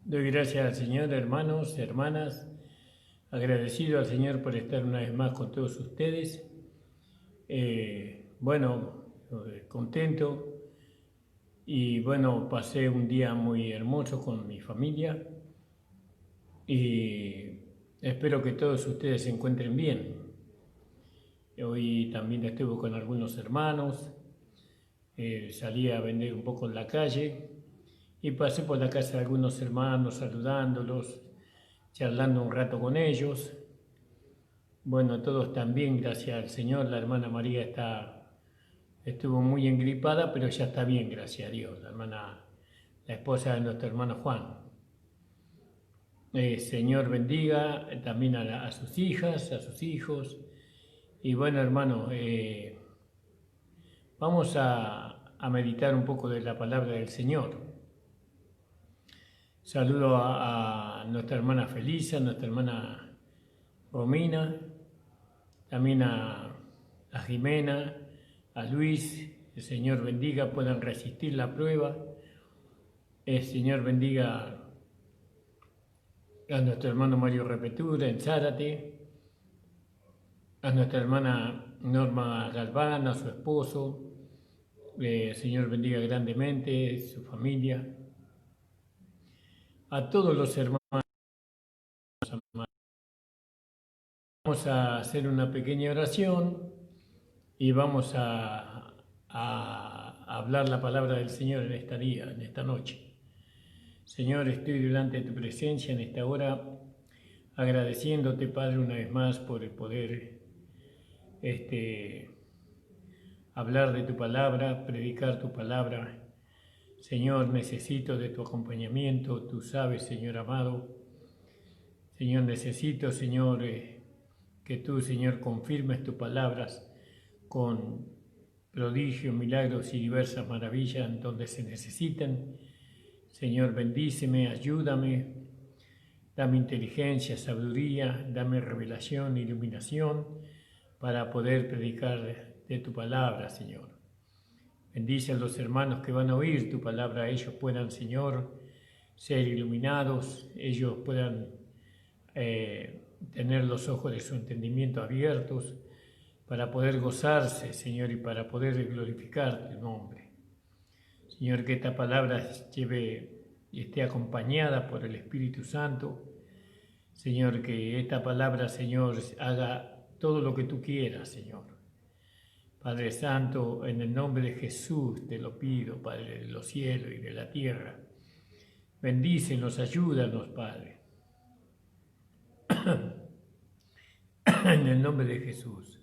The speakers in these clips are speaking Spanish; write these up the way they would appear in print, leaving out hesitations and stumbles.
Doy gracias al Señor, hermanos, hermanas, agradecido al Señor por estar una vez más con todos ustedes. Contento y pasé un día muy hermoso con mi familia y espero que todos ustedes se encuentren bien. Hoy también estuve con algunos hermanos, salí a vender un poco en la calle y pasé por la casa de algunos hermanos saludándolos, charlando un rato con ellos. Bueno, todos están bien, gracias al Señor. La hermana María estuvo muy engripada, pero ya está bien, gracias a Dios. La esposa de nuestro hermano Juan. Señor bendiga también a sus hijas, a sus hijos. Y bueno, hermano, vamos a meditar un poco de la palabra del Señor. Saludo a nuestra hermana Felisa, nuestra hermana Romina, también a Jimena, a Luis. El Señor bendiga, puedan resistir la prueba. El Señor bendiga a nuestro hermano Mario Repetura en Zárate, a nuestra hermana Norma Galván, a su esposo. El Señor bendiga grandemente su familia. A todos los hermanos. Vamos a hacer una pequeña oración y vamos a hablar la palabra del Señor en en esta noche. Señor, estoy delante de tu presencia en esta hora, agradeciéndote, Padre, una vez más por el poder hablar de tu palabra, predicar tu palabra. Señor, necesito de tu acompañamiento, tú sabes, Señor amado. Señor, necesito, Señor, que tú, Señor, confirmes tus palabras con prodigios, milagros y diversas maravillas en donde se necesitan. Señor, bendíceme, ayúdame, dame inteligencia, sabiduría, dame revelación, iluminación para poder predicar de tu palabra, Señor. Bendice a los hermanos que van a oír tu palabra, ellos puedan, Señor, ser iluminados, ellos puedan tener los ojos de su entendimiento abiertos para poder gozarse, Señor, y para poder glorificar tu nombre. Señor, que esta palabra lleve y esté acompañada por el Espíritu Santo. Señor, que esta palabra, Señor, haga todo lo que tú quieras, Señor. Padre Santo, en el nombre de Jesús te lo pido, Padre de los cielos y de la tierra. Bendícenos, ayúdanos, Padre. En el nombre de Jesús.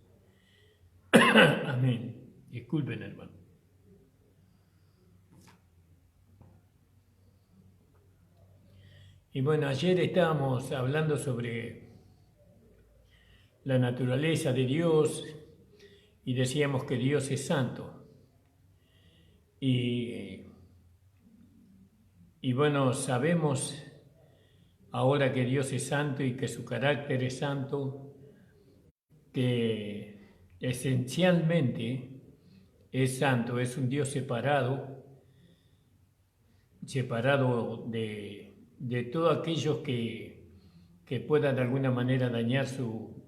Amén. Disculpen, hermano. Y bueno, ayer estábamos hablando sobre la naturaleza de Dios y decíamos que Dios es santo. Y bueno, sabemos ahora que Dios es santo y que su carácter es santo, que esencialmente es santo, es un Dios separado de todos aquellos que puedan de alguna manera dañar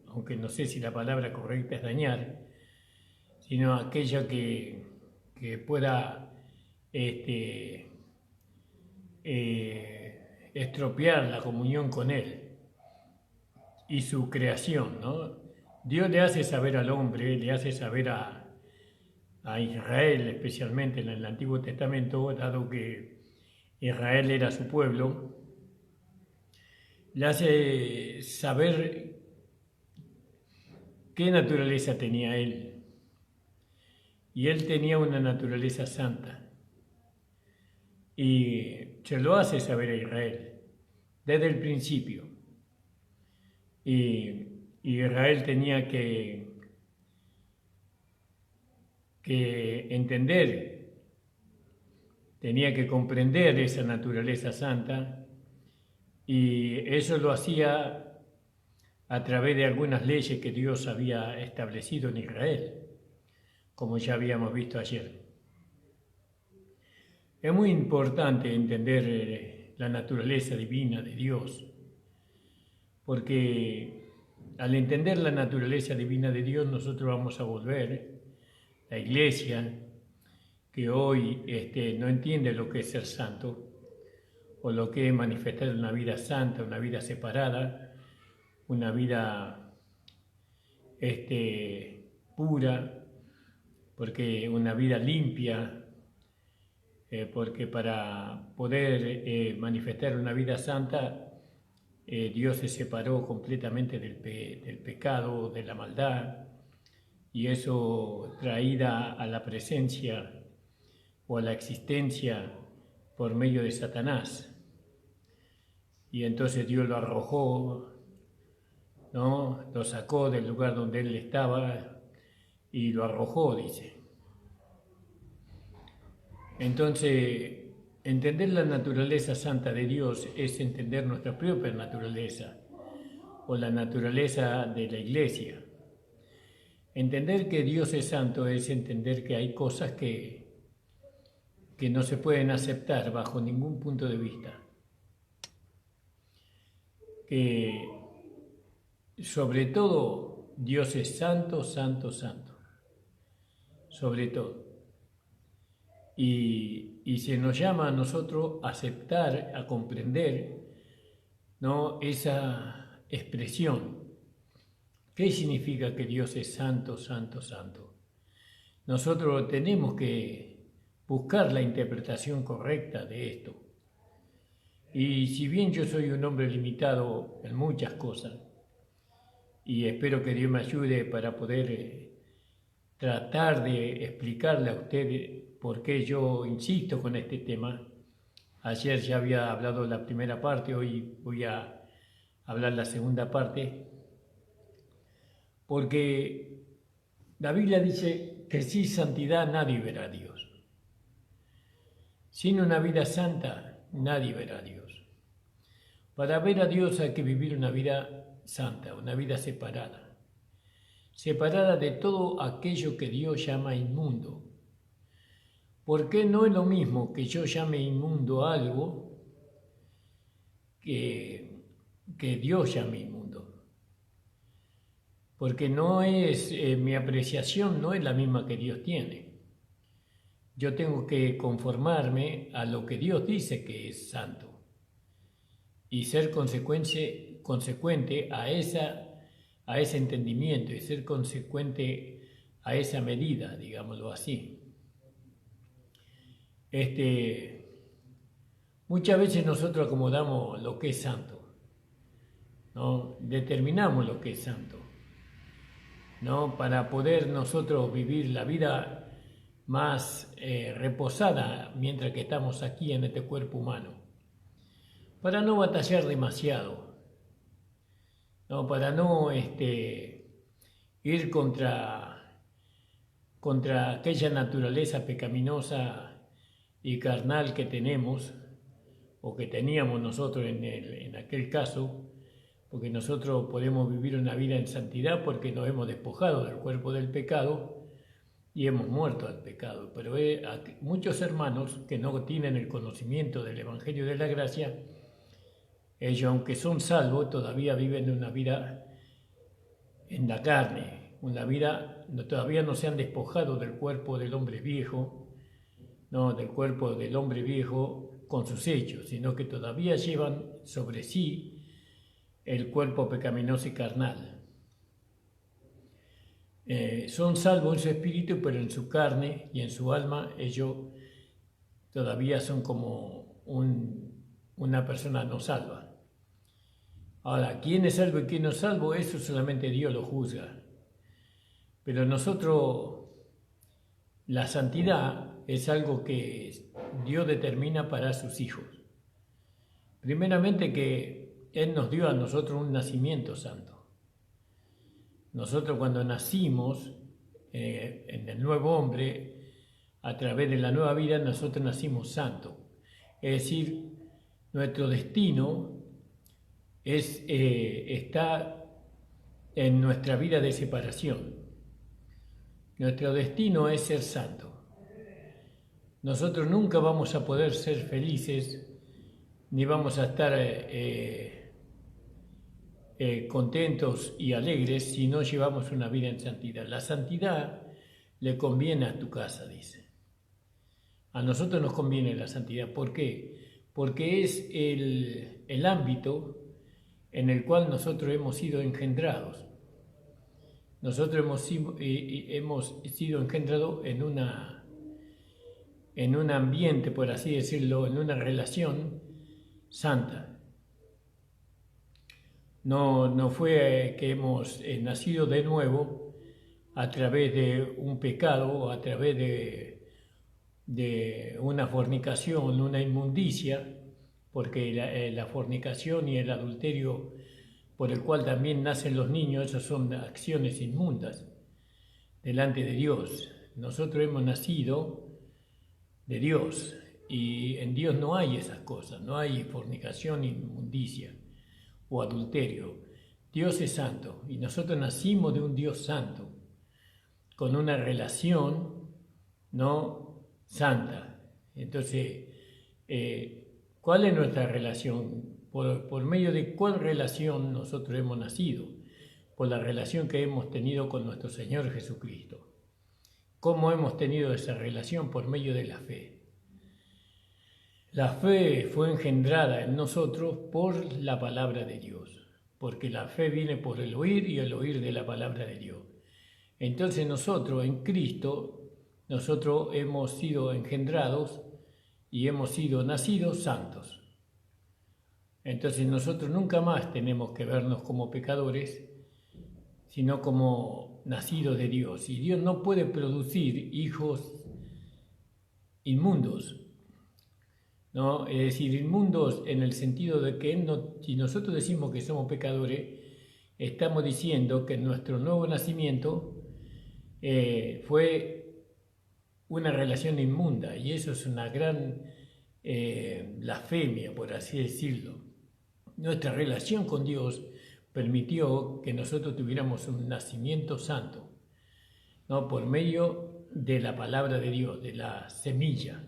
aunque no sé si la palabra correcta es dañar, sino aquella que pueda estropear la comunión con Él y su creación, ¿no? Dios le hace saber al hombre, le hace saber a Israel, especialmente en el Antiguo Testamento, dado que Israel era su pueblo, le hace saber qué naturaleza tenía él. Y él tenía una naturaleza santa. Y se lo hace saber a Israel desde el principio. Y Israel tenía que entender, tenía que comprender esa naturaleza santa, y eso lo hacía a través de algunas leyes que Dios había establecido en Israel, como ya habíamos visto ayer. Es muy importante entender la naturaleza divina de Dios, porque al entender la naturaleza divina de Dios nosotros vamos a volver, la Iglesia, que hoy no entiende lo que es ser santo, o lo que es manifestar una vida santa, una vida separada, una vida pura, porque una vida limpia, porque para poder manifestar una vida santa, Dios se separó completamente del pecado, de la maldad, y eso traída a la presencia o a la existencia por medio de Satanás. Y entonces Dios lo arrojó, ¿no? Lo sacó del lugar donde él estaba y lo arrojó, dice. Entonces, entender la naturaleza santa de Dios es entender nuestra propia naturaleza o la naturaleza de la Iglesia. Entender que Dios es santo es entender que hay cosas que no se pueden aceptar bajo ningún punto de vista. Que sobre todo Dios es santo, santo, santo. Sobre todo. Y se nos llama a nosotros a aceptar, a comprender, ¿no?, esa expresión. ¿Qué significa que Dios es santo, santo, santo? Nosotros tenemos que buscar la interpretación correcta de esto. Y si bien yo soy un hombre limitado en muchas cosas, y espero que Dios me ayude para poder tratar de explicarle a ustedes por qué yo insisto con este tema. Ayer ya había hablado la primera parte, hoy voy a hablar la segunda parte, porque la Biblia dice que sin santidad nadie verá a Dios. Sin una vida santa nadie verá a Dios. Para ver a Dios hay que vivir una vida santa, una vida separada de todo aquello que Dios llama inmundo. Porque no es lo mismo que yo llame inmundo algo que Dios llame inmundo. Porque no es, mi apreciación no es la misma que Dios tiene. Yo tengo que conformarme a lo que Dios dice que es santo y ser consecuente a ese entendimiento y ser consecuente a esa medida, digámoslo así. Muchas veces nosotros acomodamos lo que es santo, ¿no? Determinamos lo que es santo, ¿no?, para poder nosotros vivir la vida más reposada mientras que estamos aquí en este cuerpo humano, para no batallar demasiado, ¿no?, para no ir contra aquella naturaleza pecaminosa y carnal que tenemos, o que teníamos nosotros en aquel caso, porque nosotros podemos vivir una vida en santidad porque nos hemos despojado del cuerpo del pecado y hemos muerto al pecado. Pero muchos hermanos que no tienen el conocimiento del Evangelio de la Gracia, ellos, aunque son salvos, todavía viven una vida en la carne, una vida, todavía no se han despojado del cuerpo del hombre viejo, no del cuerpo del hombre viejo con sus hechos, sino que todavía llevan sobre sí el cuerpo pecaminoso y carnal. Son salvos en su espíritu, pero en su carne y en su alma ellos todavía son como una persona no salva. Ahora, ¿quién es salvo y quién no es salvo? Eso solamente Dios lo juzga. Pero nosotros, la santidad es algo que Dios determina para sus hijos. Primeramente que Él nos dio a nosotros un nacimiento santo. Nosotros cuando nacimos en el nuevo hombre, a través de la nueva vida, nosotros nacimos santos. Es decir, nuestro destino está en nuestra vida de separación. Nuestro destino es ser santo. Nosotros nunca vamos a poder ser felices ni vamos a estar contentos y alegres si no llevamos una vida en santidad. La santidad le conviene a tu casa, dice. A nosotros nos conviene la santidad. ¿Por qué? Porque es el ámbito en el cual nosotros hemos sido engendrados. Nosotros hemos sido engendrados en un ambiente, por así decirlo, en una relación santa. No fue que hemos nacido de nuevo a través de un pecado o a través de una fornicación, una inmundicia, porque la fornicación y el adulterio por el cual también nacen los niños, esas son acciones inmundas delante de Dios. Nosotros hemos nacido de Dios y en Dios no hay esas cosas, no hay fornicación, inmundicia o adulterio. Dios es santo y nosotros nacimos de un Dios santo, con una relación no santa. Entonces, ¿cuál es nuestra relación? ¿Por medio de cuál relación nosotros hemos nacido? Por la relación que hemos tenido con nuestro Señor Jesucristo. ¿Cómo hemos tenido esa relación? Por medio de la fe. La fe fue engendrada en nosotros por la palabra de Dios, porque la fe viene por el oír y el oír de la palabra de Dios. Entonces nosotros en Cristo, nosotros hemos sido engendrados y hemos sido nacidos santos. Entonces nosotros nunca más tenemos que vernos como pecadores, sino como nacidos de Dios. Y Dios no puede producir hijos inmundos, ¿no? Es decir, inmundos en el sentido de que si nosotros decimos que somos pecadores, estamos diciendo que nuestro nuevo nacimiento fue una relación inmunda, y eso es una gran blasfemia, por así decirlo. Nuestra relación con Dios permitió que nosotros tuviéramos un nacimiento santo, ¿no? Por medio de la palabra de Dios, de la semilla,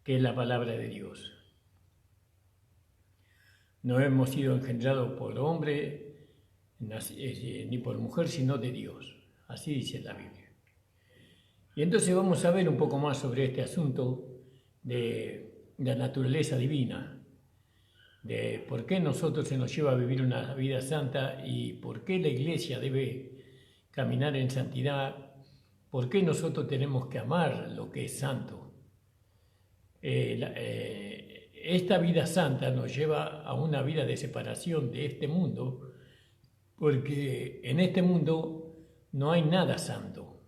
que es la palabra de Dios. No hemos sido engendrados por hombre ni por mujer, sino de Dios. Así dice la Biblia. Y entonces vamos a ver un poco más sobre este asunto de la naturaleza divina, de por qué nosotros se nos lleva a vivir una vida santa y por qué la iglesia debe caminar en santidad, por qué nosotros tenemos que amar lo que es santo. Esta vida santa nos lleva a una vida de separación de este mundo, porque en este mundo no hay nada santo,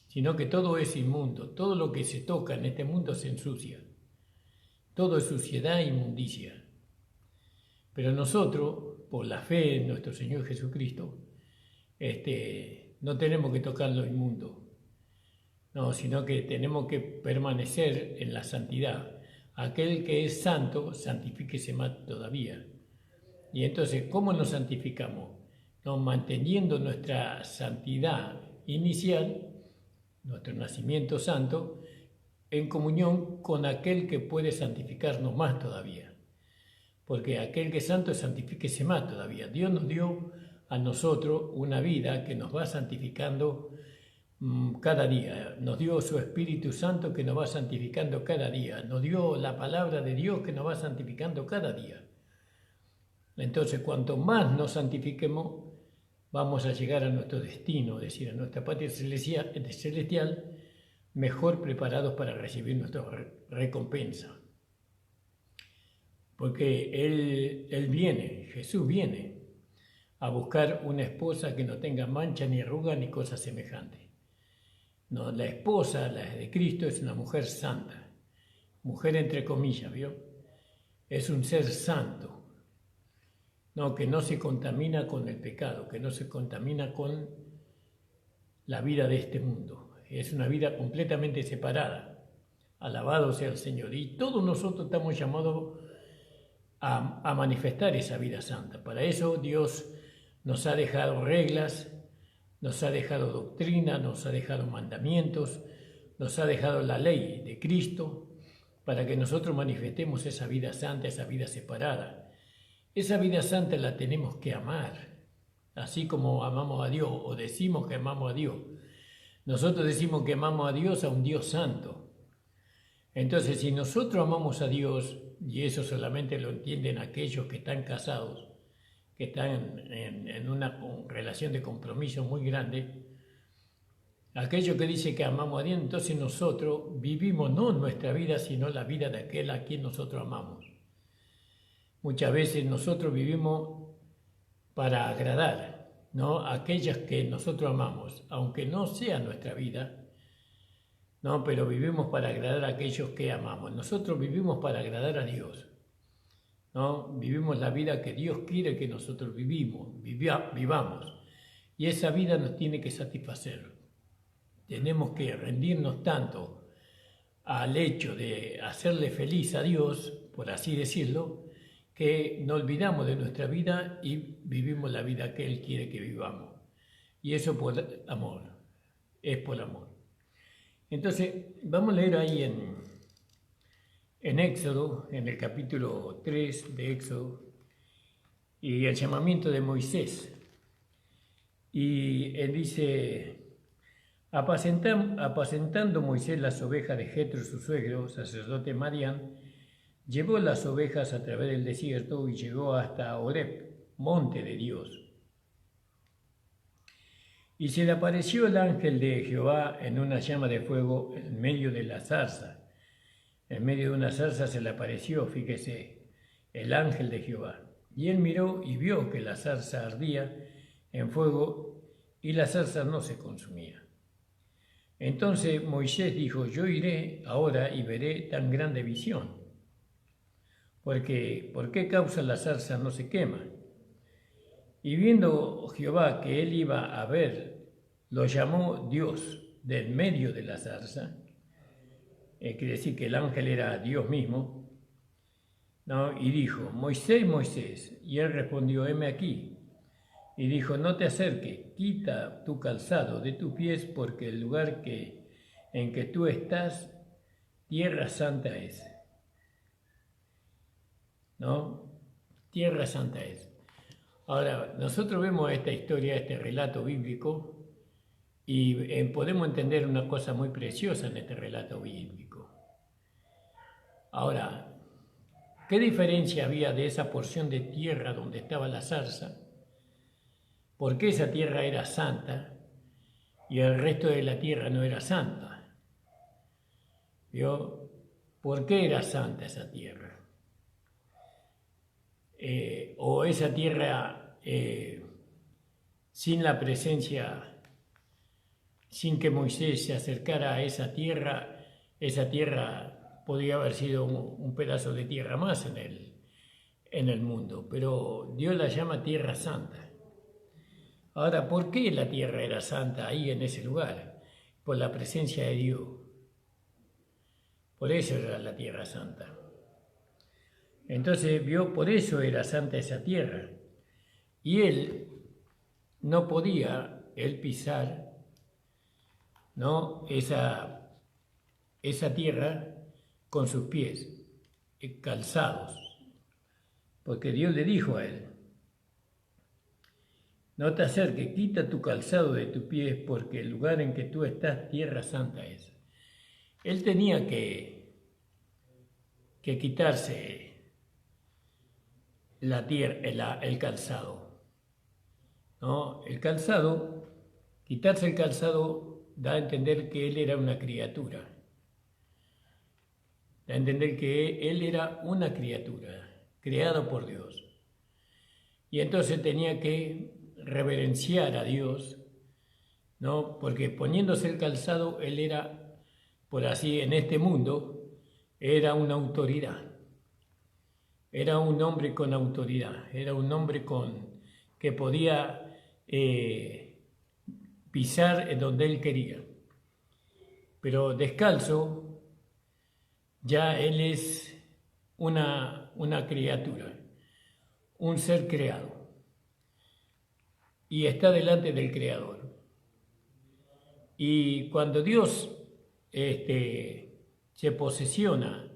sino que todo es inmundo. Todo lo que se toca en este mundo se ensucia. Todo es suciedad e inmundicia. Pero nosotros, por la fe en nuestro Señor Jesucristo, no tenemos que tocar lo inmundo, no, sino que tenemos que permanecer en la santidad. Aquel que es santo, santifíquese más todavía. Y entonces, ¿cómo nos santificamos? No, manteniendo nuestra santidad inicial, nuestro nacimiento santo, en comunión con aquel que puede santificarnos más todavía. Porque aquel que es santo, santifíquese más todavía. Dios nos dio a nosotros una vida que nos va santificando cada día. Nos dio su Espíritu Santo que nos va santificando cada día. Nos dio la palabra de Dios que nos va santificando cada día. Entonces, cuanto más nos santifiquemos, vamos a llegar a nuestro destino, es decir, a nuestra patria celestial, mejor preparados para recibir nuestra recompensa. Porque Jesús viene a buscar una esposa que no tenga mancha ni arruga ni cosa semejante. No, la esposa, la de Cristo, es una mujer santa, mujer entre comillas, ¿vio? Es un ser santo, no, que no se contamina con el pecado, que no se contamina con la vida de este mundo. Es una vida completamente separada. Alabado sea el Señor. Y todos nosotros estamos llamados a manifestar esa vida santa. Para eso Dios nos ha dejado reglas, nos ha dejado doctrina, nos ha dejado mandamientos, nos ha dejado la ley de Cristo, para que nosotros manifestemos esa vida santa, esa vida separada. Esa vida santa la tenemos que amar, así como amamos a Dios o decimos que amamos a Dios. Nosotros decimos que amamos a Dios, a un Dios santo. Entonces, si nosotros amamos a Dios, y eso solamente lo entienden aquellos que están casados, que están en una relación de compromiso muy grande, aquellos que dicen que amamos a Dios, entonces nosotros vivimos no nuestra vida, sino la vida de aquel a quien nosotros amamos. Muchas veces nosotros vivimos para agradar, ¿no?, a aquellas que nosotros amamos, aunque no sea nuestra vida, no, pero vivimos para agradar a aquellos que amamos. Nosotros vivimos para agradar a Dios, ¿no? Vivimos la vida que Dios quiere que nosotros vivamos. Y esa vida nos tiene que satisfacer. Tenemos que rendirnos tanto al hecho de hacerle feliz a Dios, por así decirlo, que no olvidamos de nuestra vida y vivimos la vida que Él quiere que vivamos. Y eso por amor, es por amor. Entonces, vamos a leer ahí en Éxodo, en el capítulo 3 de Éxodo, y el llamamiento de Moisés. Y él dice: apacentando Moisés las ovejas de Jetro, su suegro, sacerdote Madián, llevó las ovejas a través del desierto y llegó hasta Horeb, monte de Dios. Y se le apareció el ángel de Jehová en una llama de fuego en medio de la zarza. En medio de una zarza se le apareció, fíjese, el ángel de Jehová. Y él miró y vio que la zarza ardía en fuego y la zarza no se consumía. Entonces Moisés dijo: yo iré ahora y veré tan grande visión. Porque, ¿por qué causa la zarza no se quema? Y viendo Jehová que él iba a ver, lo llamó Dios del medio de la zarza. Quiere decir que el ángel era Dios mismo, ¿no? Y dijo: Moisés, Moisés. Y él respondió: heme aquí. Y dijo: no te acerques, quita tu calzado de tus pies, porque el lugar en que tú estás, tierra santa es. ¿No? Tierra santa es. Ahora, nosotros vemos esta historia, este relato bíblico, y podemos entender una cosa muy preciosa en este relato bíblico. Ahora, ¿qué diferencia había de esa porción de tierra donde estaba la zarza? ¿Por qué esa tierra era santa y el resto de la tierra no era santa? ¿Vio? ¿Por qué era santa esa tierra? O esa tierra sin la presencia, sin que Moisés se acercara a esa tierra podía haber sido un pedazo de tierra más en el mundo, pero Dios la llama tierra santa. Ahora, ¿por qué la tierra era santa ahí en ese lugar? Por la presencia de Dios. Por eso era la tierra santa. Entonces vio, por eso era santa esa tierra. Y él no podía, pisar, ¿no?, esa tierra con sus pies calzados. Porque Dios le dijo a él: no te acerques, quita tu calzado de tus pies, porque el lugar en que tú estás, tierra santa es. Él tenía que quitarse el calzado, ¿no? Quitarse el calzado da a entender que él era una criatura. Da a entender que él era una criatura, creado por Dios. Y entonces tenía que reverenciar a Dios, ¿no? Porque poniéndose el calzado, él era, por así, en este mundo, era una autoridad. Era un hombre con autoridad, era un hombre que podía pisar en donde él quería. Pero descalzo, ya él es una criatura, un ser creado, y está delante del Creador. Y cuando Dios se posesiona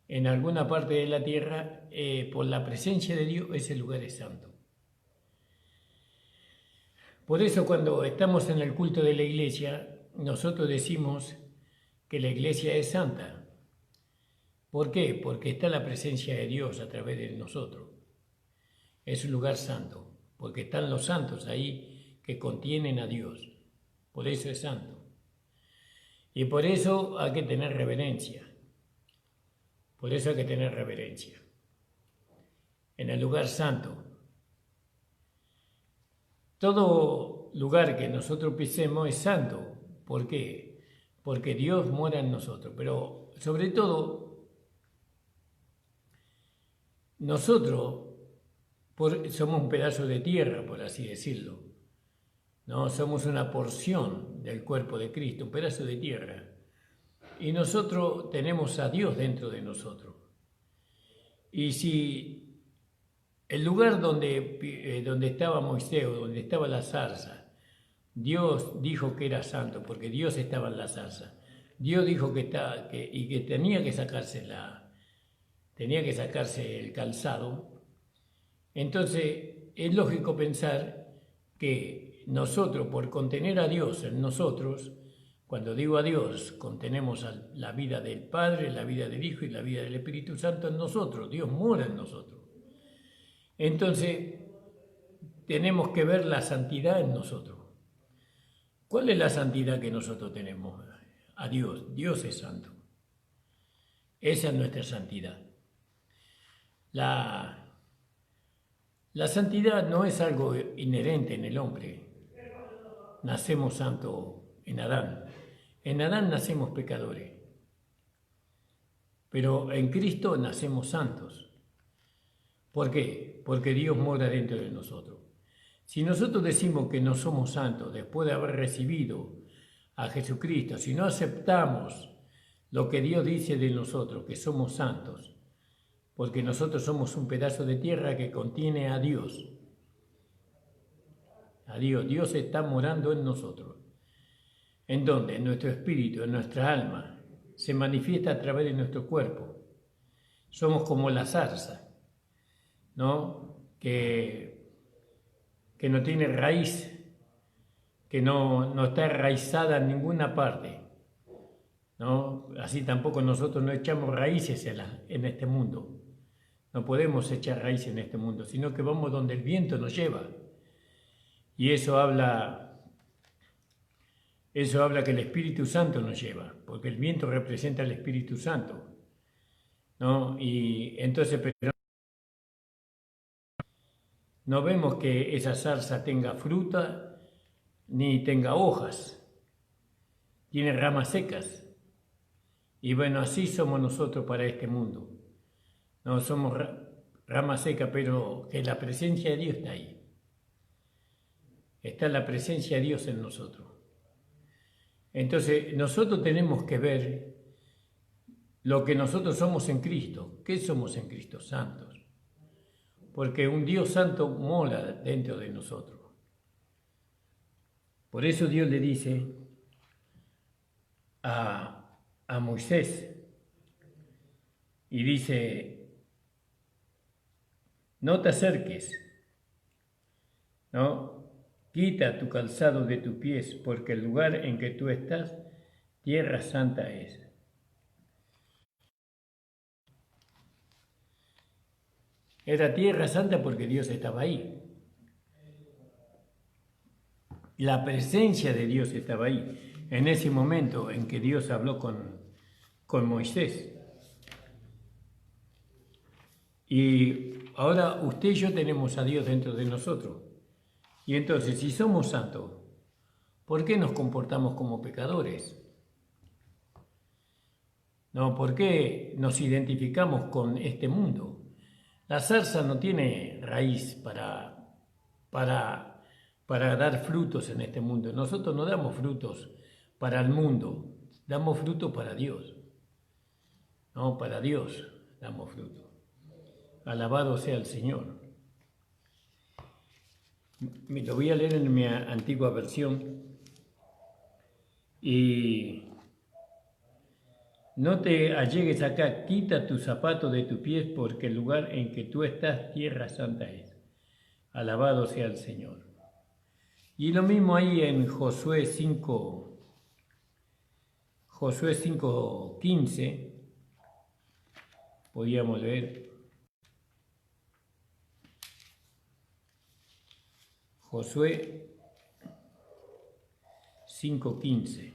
en alguna parte de la tierra, por la presencia de Dios, ese lugar es santo. Por eso cuando estamos en el culto de la iglesia, nosotros decimos que la iglesia es santa. ¿Por qué? Porque está la presencia de Dios a través de nosotros. Es un lugar santo, porque están los santos ahí que contienen a Dios. Por eso es santo. Y por eso hay que tener reverencia. Por eso hay que tener reverencia. En el lugar santo. Todo lugar que nosotros pisemos es santo. ¿Por qué? Porque Dios mora en nosotros. Pero sobre todo, nosotros somos un pedazo de tierra, por así decirlo. ¿No? Somos una porción del cuerpo de Cristo, un pedazo de tierra. Y nosotros tenemos a Dios dentro de nosotros. Y si el lugar donde estaba Moisés, donde estaba la zarza, Dios dijo que era santo, porque Dios estaba en la zarza. Dios dijo que tenía que sacarse el calzado. Entonces, es lógico pensar que nosotros, por contener a Dios en nosotros, cuando digo a Dios, contenemos la vida del Padre, la vida del Hijo y la vida del Espíritu Santo en nosotros. Dios mora en nosotros. Entonces, tenemos que ver la santidad en nosotros. ¿Cuál es la santidad que nosotros tenemos? A Dios. Dios es santo. Esa es nuestra santidad. La santidad no es algo inherente en el hombre. Nacemos santos en Adán. En Adán nacemos pecadores. Pero en Cristo nacemos santos. ¿Por qué? Porque Dios mora dentro de nosotros. Si nosotros decimos que no somos santos después de haber recibido a Jesucristo, si no aceptamos lo que Dios dice de nosotros, que somos santos, porque nosotros somos un pedazo de tierra que contiene a Dios. A Dios. Dios está morando en nosotros. ¿En dónde? En nuestro espíritu, en nuestra alma. Se manifiesta a través de nuestro cuerpo. Somos como la zarza, ¿no? Que no tiene raíz, que no está enraizada en ninguna parte, ¿no? Así tampoco nosotros no echamos raíces en este mundo. No podemos echar raíces en este mundo, sino que vamos donde el viento nos lleva. Y eso habla que el Espíritu Santo nos lleva, porque el viento representa al Espíritu Santo, ¿no? Y entonces no vemos que esa zarza tenga fruta ni tenga hojas, tiene ramas secas. Y bueno, así somos nosotros para este mundo. No somos ramas secas, pero que la presencia de Dios está ahí. Está la presencia de Dios en nosotros. Entonces, nosotros tenemos que ver lo que nosotros somos en Cristo. ¿Qué somos en Cristo? Santos. Porque un Dios santo mora dentro de nosotros. Por eso Dios le dice a Moisés, y dice, no te acerques, ¿no? Quita tu calzado de tus pies, porque el lugar en que tú estás, tierra santa es. Era tierra santa porque Dios estaba ahí. La presencia de Dios estaba ahí, en ese momento en que Dios habló con Moisés. Y ahora usted y yo tenemos a Dios dentro de nosotros. Y entonces, si somos santos, ¿por qué nos comportamos como pecadores? ¿No? ¿Por qué nos identificamos con este mundo? La zarza no tiene raíz para dar frutos en este mundo. Nosotros no damos frutos para el mundo, damos frutos para Dios. No, para Dios damos frutos. Alabado sea el Señor. Me lo voy a leer en mi antigua versión. Y no te allegues acá, quita tus zapatos de tus pies, porque el lugar en que tú estás, tierra santa es. Alabado sea el Señor. Y lo mismo ahí en Josué 5:15, podíamos leer. Josué 5:15.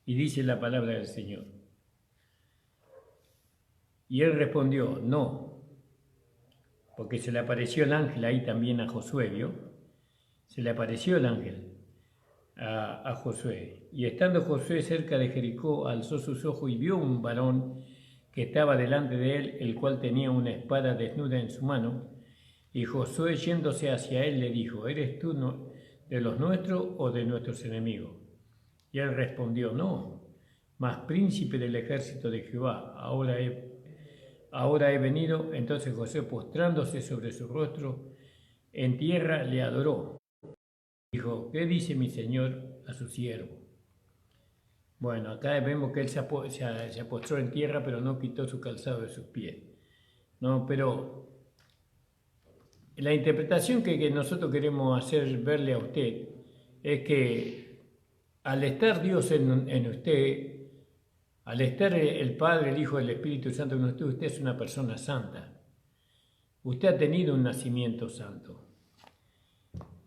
Y dice la palabra del Señor. Y él respondió, no, porque se le apareció el ángel ahí también a Josué, ¿vio? Se le apareció el ángel a Josué. Y estando Josué cerca de Jericó, alzó sus ojos y vio un varón que estaba delante de él, el cual tenía una espada desnuda en su mano. Y Josué, yéndose hacia él, le dijo, ¿eres tú de los nuestros o de nuestros enemigos? Y él respondió, no, mas príncipe del ejército de Jehová, ahora he venido. Entonces Josué, postrándose sobre su rostro en tierra, le adoró. Dijo, ¿qué dice mi señor a su siervo? Bueno, acá vemos que él se postró en tierra, pero no quitó su calzado de sus pies. No, pero la interpretación que nosotros queremos hacer verle a usted es que al estar Dios en usted, al estar el Padre, el Hijo y el Espíritu Santo en usted es una persona santa. Usted ha tenido un nacimiento santo.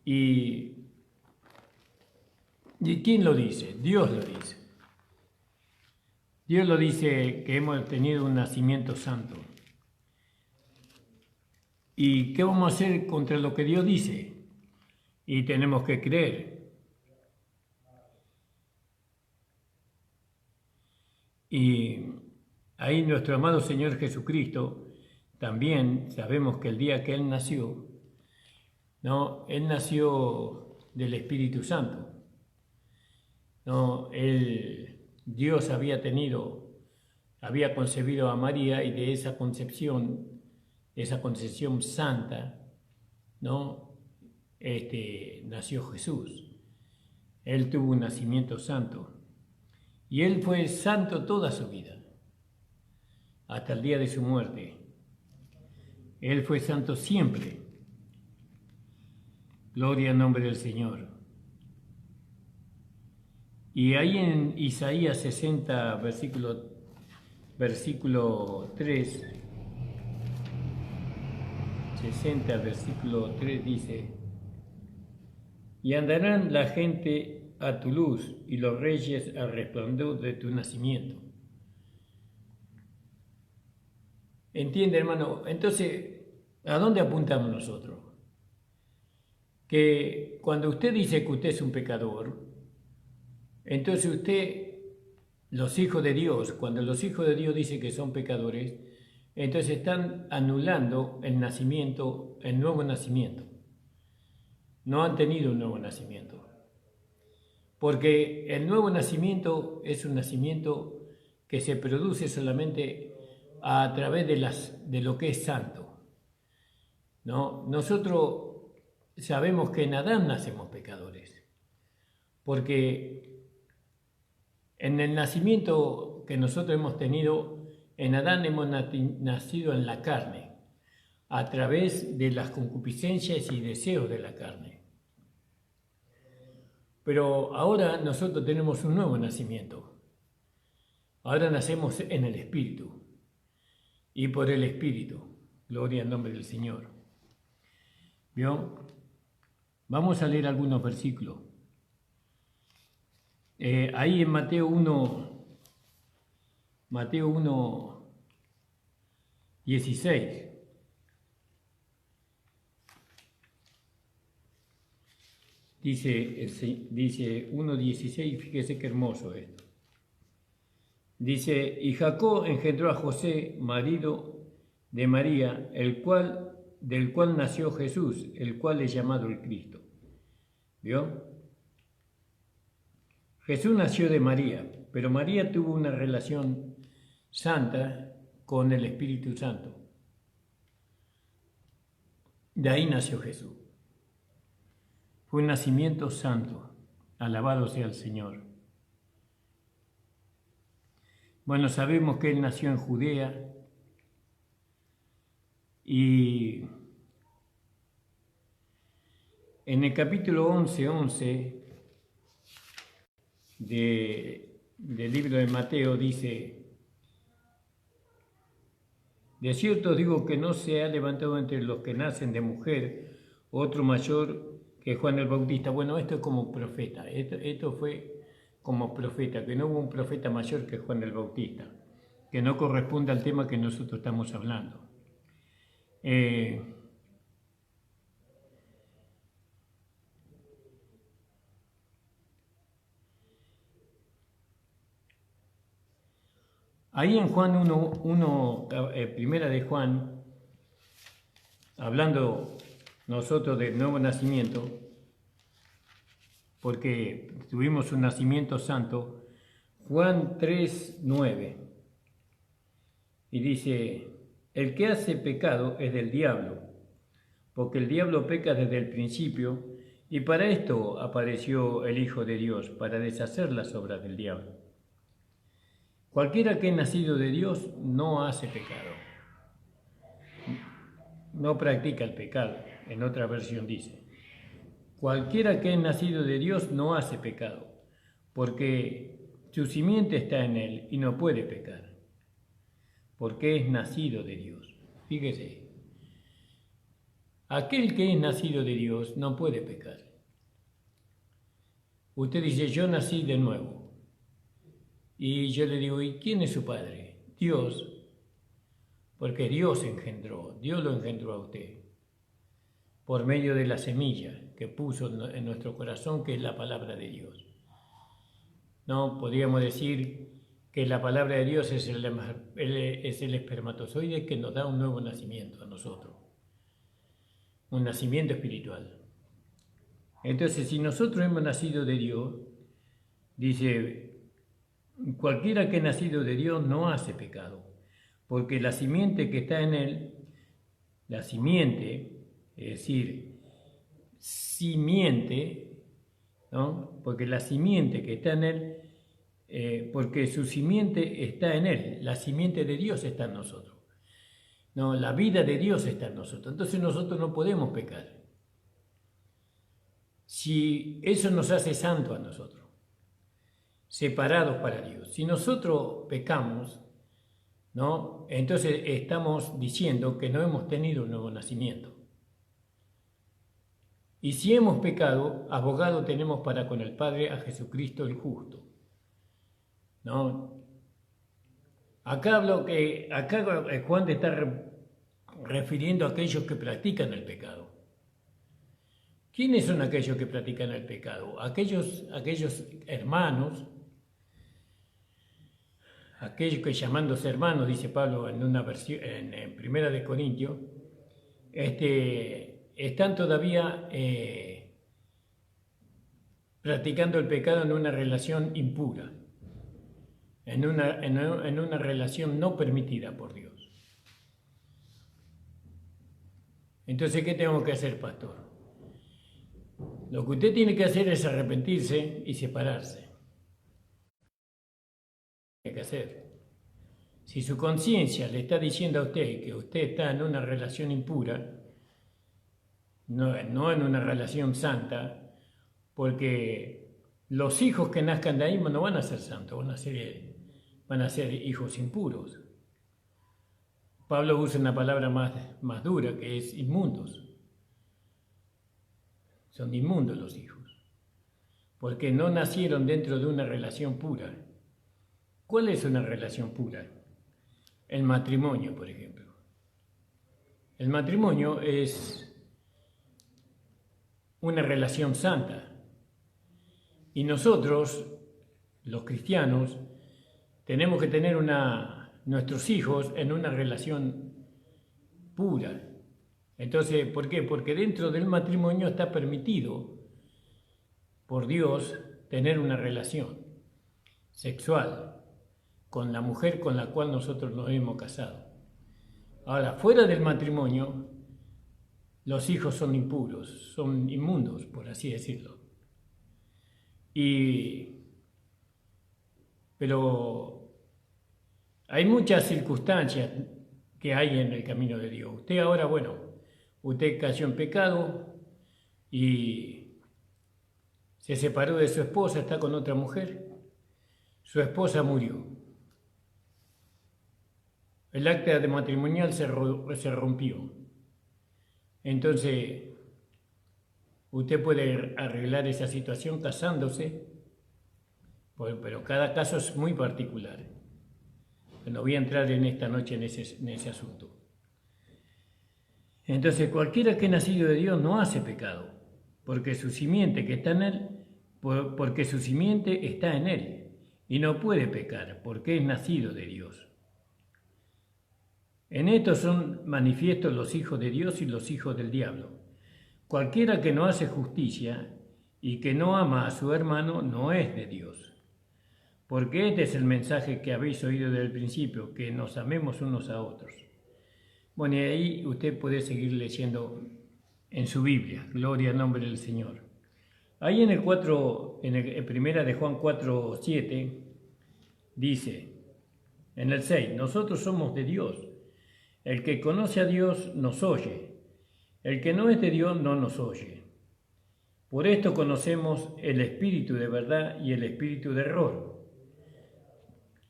¿Y quién lo dice? Dios lo dice. Dios lo dice que hemos tenido un nacimiento santo. ¿Y qué vamos a hacer contra lo que Dios dice? Y tenemos que creer. Y ahí nuestro amado Señor Jesucristo, también sabemos que el día que Él nació, ¿no? Él nació del Espíritu Santo. ¿No? Dios había concebido a María y de esa concepción santa, ¿no? Nació Jesús. Él tuvo un nacimiento santo. Y Él fue santo toda su vida, hasta el día de su muerte. Él fue santo siempre. Gloria al nombre del Señor. Y ahí en Isaías 60, versículo 3, 60, versículo 3 dice, y andarán la gente a tu luz y los reyes al resplandor de tu nacimiento. ¿Entiende, hermano? Entonces, ¿a dónde apuntamos nosotros? Que cuando usted dice que usted es un pecador, entonces los hijos de Dios, cuando los hijos de Dios dicen que son pecadores, entonces están anulando el nuevo nacimiento. No han tenido un nuevo nacimiento. Porque el nuevo nacimiento es un nacimiento que se produce solamente a través de lo que es santo, ¿no? Nosotros sabemos que en Adán nacemos pecadores, porque en el nacimiento que nosotros hemos tenido, en Adán hemos nacido en la carne, a través de las concupiscencias y deseos de la carne. Pero ahora nosotros tenemos un nuevo nacimiento. Ahora nacemos en el Espíritu y por el Espíritu. Gloria al nombre del Señor. ¿Vio? Vamos a leer algunos versículos. Ahí en Mateo 1, 16. Dice 1:16, fíjese qué hermoso esto. Dice, y Jacob engendró a José, marido de María, del cual nació Jesús, el cual es llamado el Cristo. ¿Vio? Jesús nació de María, pero María tuvo una relación santa con el Espíritu Santo. De ahí nació Jesús. Fue un nacimiento santo. Alabado sea el Señor. Bueno, sabemos que él nació en Judea y en el capítulo 11 del libro de Mateo dice: de cierto os digo que no se ha levantado entre los que nacen de mujer otro mayor que Juan el Bautista. Bueno, esto es como profeta, esto fue como profeta, que no hubo un profeta mayor que Juan el Bautista, que no corresponde al tema que nosotros estamos hablando. Ahí en Juan 1, primera de Juan, hablando nosotros del nuevo nacimiento, porque tuvimos un nacimiento santo, Juan 3:9, y dice: el que hace pecado es del diablo, porque el diablo peca desde el principio, y para esto apareció el Hijo de Dios, para deshacer las obras del diablo. Cualquiera que es nacido de Dios no hace pecado, no practica el pecado, en otra versión dice. Cualquiera que es nacido de Dios no hace pecado, porque su simiente está en él y no puede pecar, porque es nacido de Dios. Fíjese, aquel que es nacido de Dios no puede pecar. Usted dice: yo nací de nuevo. Y yo le digo: ¿y quién es su padre? Dios, porque Dios lo engendró a usted, por medio de la semilla que puso en nuestro corazón, que es la palabra de Dios. No, podríamos decir que la palabra de Dios es el espermatozoide que nos da un nuevo nacimiento a nosotros, un nacimiento espiritual. Entonces, si nosotros hemos nacido de Dios, dice: cualquiera que es nacido de Dios no hace pecado, porque la simiente que está en él, la simiente, es decir, simiente, ¿no? Porque la simiente que está en él, porque su simiente está en él, la simiente de Dios está en nosotros, no, la vida de Dios está en nosotros, entonces nosotros no podemos pecar. Si eso nos hace santos a nosotros, separados para Dios. Si nosotros pecamos, ¿no?, entonces estamos diciendo que no hemos tenido un nuevo nacimiento. Y si hemos pecado, abogado tenemos para con el Padre a Jesucristo el justo, ¿no? Acá Juan te está refiriendo a aquellos que practican el pecado. ¿Quiénes son aquellos que practican el pecado? Aquellos hermanos, aquellos que llamándose hermanos, dice Pablo en una versión, en Primera de Corintios, están todavía practicando el pecado en una relación impura, en una relación no permitida por Dios. Entonces, ¿qué tengo que hacer, pastor? Lo que usted tiene que hacer es arrepentirse y separarse. Tiene que hacer. Si su conciencia le está diciendo a usted que usted está en una relación impura, no en una relación santa, porque los hijos que nazcan de ahí no van a ser santos, van a ser hijos impuros. Pablo usa una palabra más dura, que es inmundos. Son inmundos los hijos, porque no nacieron dentro de una relación pura. ¿Cuál es una relación pura? El matrimonio, por ejemplo. El matrimonio es una relación santa. Y nosotros, los cristianos, tenemos que tener nuestros hijos en una relación pura. Entonces, ¿por qué? Porque dentro del matrimonio está permitido por Dios tener una relación sexual con la mujer con la cual nosotros nos hemos casado. Ahora, fuera del matrimonio, los hijos son impuros, son inmundos, por así decirlo. Pero Hay muchas circunstancias que hay en el camino de Dios. Usted ahora, bueno, usted cayó en pecado y se separó de su esposa, está con otra mujer. Su esposa murió. El acta de matrimonial se rompió. Entonces, usted puede arreglar esa situación casándose, pero cada caso es muy particular. No voy a entrar en esta noche en ese asunto. Entonces, cualquiera que es nacido de Dios no hace pecado, porque su simiente que está en él, porque su simiente está en él, y no puede pecar, porque es nacido de Dios. En esto son manifiestos los hijos de Dios y los hijos del diablo. Cualquiera que no hace justicia y que no ama a su hermano no es de Dios. Porque este es el mensaje que habéis oído desde el principio, que nos amemos unos a otros. Bueno, y ahí usted puede seguir leyendo en su Biblia, gloria al nombre del Señor. Ahí en el primera de Juan 4:7, dice, en el 6, nosotros somos de Dios. El que conoce a Dios nos oye. El que no es de Dios no nos oye. Por esto conocemos el espíritu de verdad y el espíritu de error.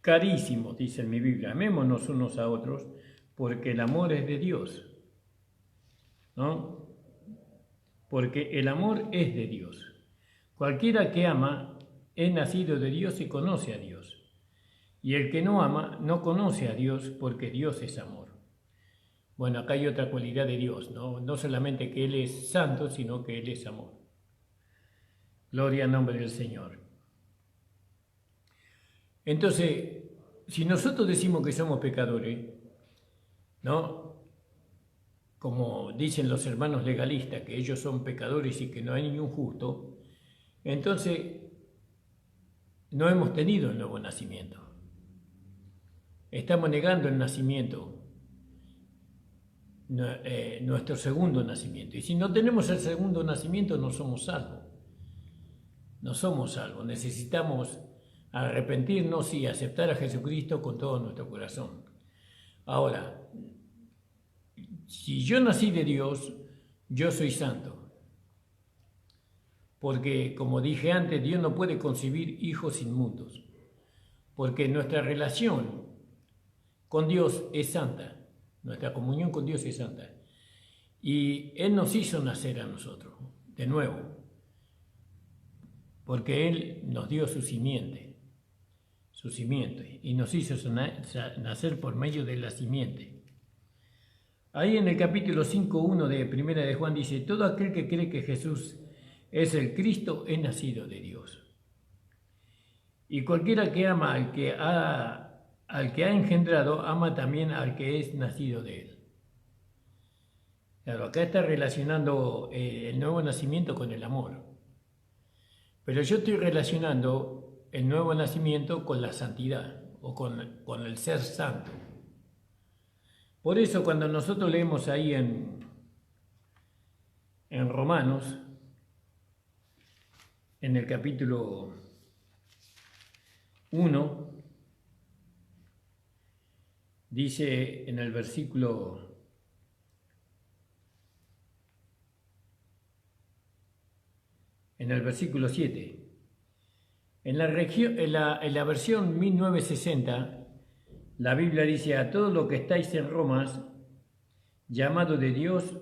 Carísimos, dice en mi Biblia, amémonos unos a otros, porque el amor es de Dios. ¿No? Porque el amor es de Dios. Cualquiera que ama es nacido de Dios y conoce a Dios. Y el que no ama no conoce a Dios, porque Dios es amor. Bueno, acá hay otra cualidad de Dios, ¿no? No solamente que Él es santo, sino que Él es amor. Gloria al nombre del Señor. Entonces, si nosotros decimos que somos pecadores, ¿no? Como dicen los hermanos legalistas, que ellos son pecadores y que no hay ningún justo, entonces no hemos tenido el nuevo nacimiento. Estamos negando el nacimiento, nuestro segundo nacimiento. Y si no tenemos el segundo nacimiento, no somos salvos. No somos salvos. Necesitamos arrepentirnos y aceptar a Jesucristo con todo nuestro corazón. Ahora, si yo nací de Dios, yo soy santo. Porque, como dije antes, Dios no puede concebir hijos inmundos. Porque nuestra relación con Dios es santa. Nuestra comunión con Dios es santa. Y Él nos hizo nacer a nosotros, de nuevo. Porque Él nos dio su simiente, y nos hizo nacer por medio de la simiente. Ahí en el capítulo 5:1 de Primera de Juan dice, todo aquel que cree que Jesús es el Cristo es nacido de Dios. Y cualquiera que ama al que ha engendrado, ama también al que es nacido de Él. Claro, acá está relacionando el nuevo nacimiento con el amor. Pero yo estoy relacionando el nuevo nacimiento con la santidad o con el ser santo. Por eso cuando nosotros leemos ahí en Romanos, en el capítulo 1, dice en el versículo 7, en la versión 1960, la Biblia dice, a todos los que estáis en Roma, llamados de Dios,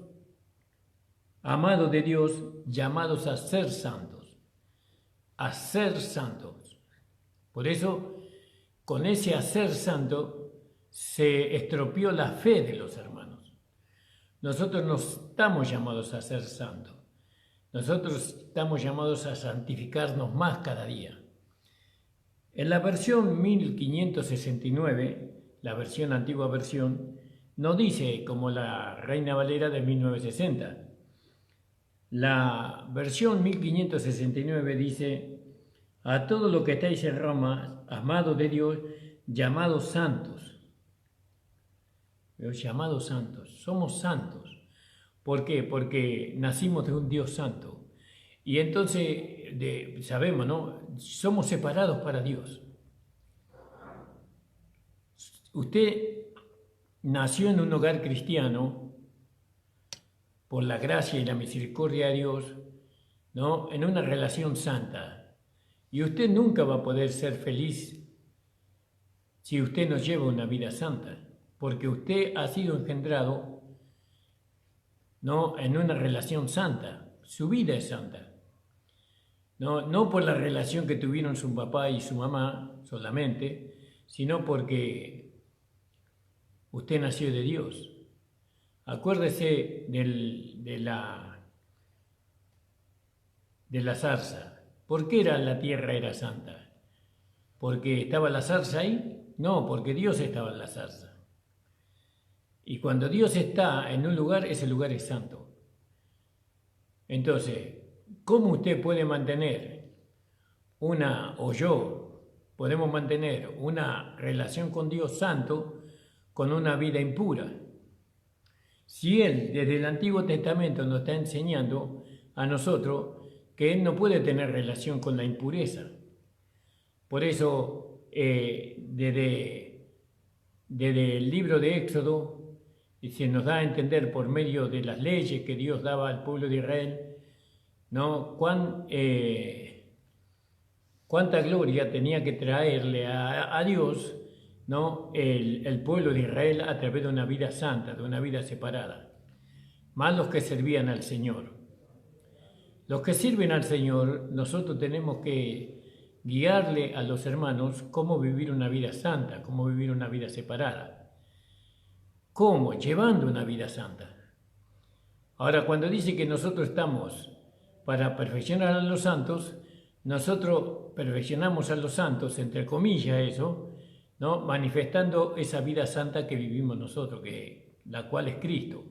amados de Dios, llamados a ser santos, a ser santos. Por eso, con ese hacer santo, se estropeó la fe de los hermanos. Nosotros no estamos llamados a ser santos. Nosotros estamos llamados a santificarnos más cada día. En la versión 1569, la versión antigua versión, no dice como la Reina Valera de 1960. La versión 1569 dice, a todo lo que estáis en Roma, amados de Dios, llamados santos. Los llamados santos, somos santos. ¿Por qué? Porque nacimos de un Dios santo. Y entonces, sabemos, ¿no? Somos separados para Dios. usted nació en un hogar cristiano por la gracia y la misericordia de Dios, ¿no? En una relación santa. Y usted nunca va a poder ser feliz si usted no lleva una vida santa, porque usted ha sido engendrado, ¿no?, en una relación santa. Su vida es santa. No por la relación que tuvieron su papá y su mamá solamente, sino porque usted nació de Dios. Acuérdese de la zarza. ¿Por qué la tierra era santa? ¿Porque estaba la zarza ahí? No, porque Dios estaba en la zarza. Y cuando Dios está en un lugar, ese lugar es santo. Entonces, ¿cómo usted puede mantener o yo podemos mantener una relación con Dios santo con una vida impura? Si Él desde el Antiguo Testamento nos está enseñando a nosotros que Él no puede tener relación con la impureza. Por eso, desde el libro de Éxodo, se nos da a entender por medio de las leyes que Dios daba al pueblo de Israel, ¿no?, cuánta gloria tenía que traerle a Dios, ¿no?, el pueblo de Israel a través de una vida santa, de una vida separada, más los que servían al Señor. Los que sirven al Señor, nosotros tenemos que guiarle a los hermanos cómo vivir una vida santa, cómo vivir una vida separada. ¿Cómo? Llevando una vida santa. Ahora, cuando dice que nosotros estamos para perfeccionar a los santos, nosotros perfeccionamos a los santos, entre comillas eso, ¿no?, manifestando esa vida santa que vivimos nosotros, la cual es Cristo,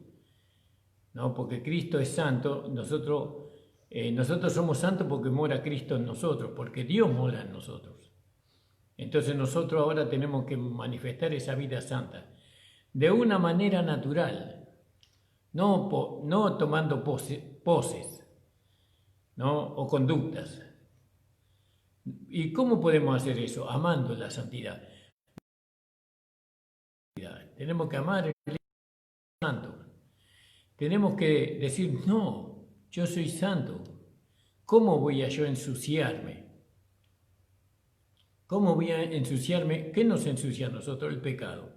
¿no? Porque Cristo es santo, nosotros somos santos porque mora Cristo en nosotros, porque Dios mora en nosotros. Entonces nosotros ahora tenemos que manifestar esa vida santa de una manera natural, no tomando poses, ¿no?, o conductas. ¿Y cómo podemos hacer eso? Amando la santidad. Tenemos que amar el santo. Tenemos que decir, no, yo soy santo. ¿Cómo voy a yo ensuciarme? ¿Cómo voy a ensuciarme? ¿Qué nos ensucia a nosotros? El pecado.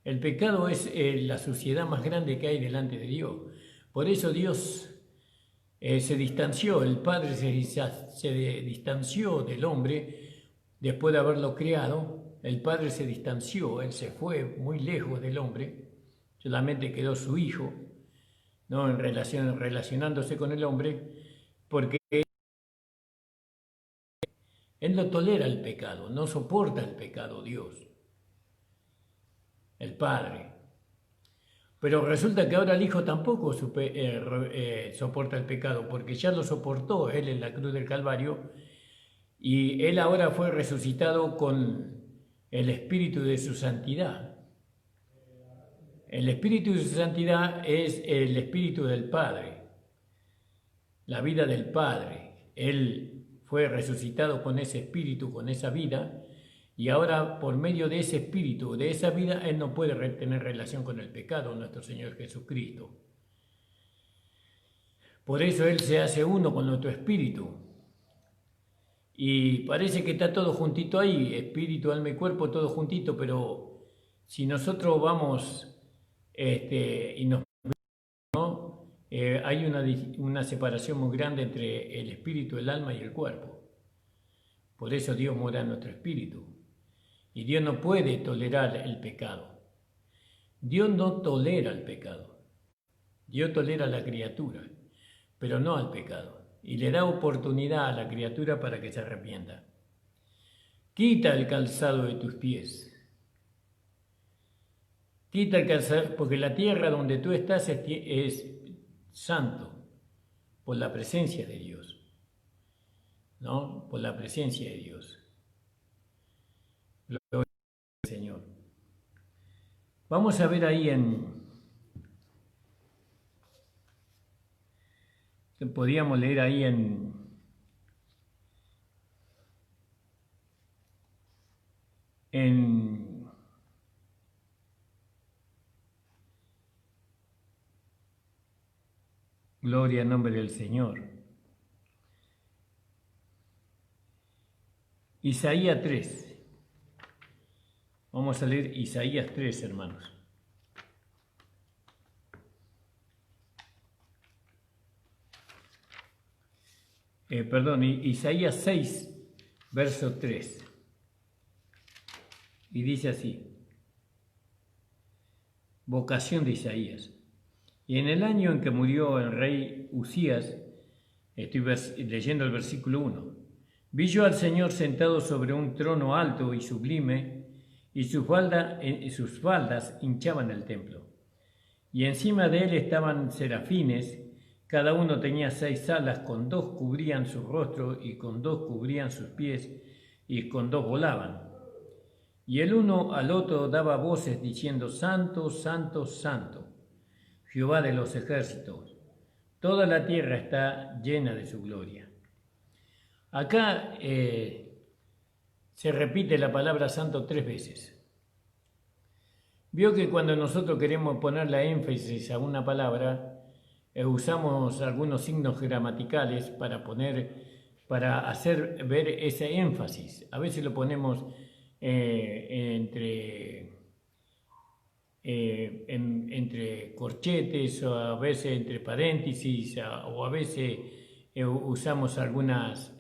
El pecado es la suciedad más grande que hay delante de Dios. Por eso Dios se distanció, el Padre se distanció del hombre después de haberlo creado. El Padre se distanció, Él se fue muy lejos del hombre, solamente quedó su Hijo, ¿no?, relacionándose con el hombre, porque Él no tolera el pecado, no soporta el pecado, Dios, el Padre. Pero resulta que ahora el Hijo tampoco soporta el pecado, porque ya lo soportó Él en la cruz del Calvario, y Él ahora fue resucitado con el Espíritu de su santidad. El Espíritu de su santidad es el Espíritu del Padre, la vida del Padre. Él fue resucitado con ese Espíritu, con esa vida, y ahora por medio de ese Espíritu, de esa vida, Él no puede tener relación con el pecado, nuestro Señor Jesucristo. Por eso Él se hace uno con nuestro espíritu. Y parece que está todo juntito ahí, espíritu, alma y cuerpo, todo juntito, pero si nosotros vamos y nos, ¿no?, hay una separación muy grande entre el espíritu, el alma y el cuerpo. Por eso Dios mora en nuestro espíritu. Y Dios no puede tolerar el pecado. Dios no tolera el pecado. Dios tolera a la criatura, pero no al pecado. Y le da oportunidad a la criatura para que se arrepienta. Quita el calzado de tus pies. Quita el calzado, porque la tierra donde tú estás es santo por la presencia de Dios, ¿no? Por la presencia de Dios. Gloria al Señor. Vamos a ver ahí podríamos leer ahí en Gloria al nombre del Señor. Isaías 3. Vamos a leer Isaías 3, hermanos. Isaías 6, verso 3. Y dice así: vocación de Isaías. Y en el año en que murió el rey Usías, estoy leyendo el versículo 1, vi yo al Señor sentado sobre un trono alto y sublime, y sus faldas hinchaban el templo. Y encima de él estaban serafines, cada uno tenía 6 alas, con 2 cubrían su rostro, y con 2 cubrían sus pies, y con 2 volaban. Y el uno al otro daba voces diciendo: Santo, Santo, Santo, Jehová de los ejércitos, toda la tierra está llena de su gloria. Acá se repite la palabra santo 3 veces. Vio que cuando nosotros queremos ponerle énfasis a una palabra, usamos algunos signos gramaticales para hacer ver ese énfasis. A veces lo ponemos entre corchetes, o a veces entre paréntesis, o a veces usamos algunas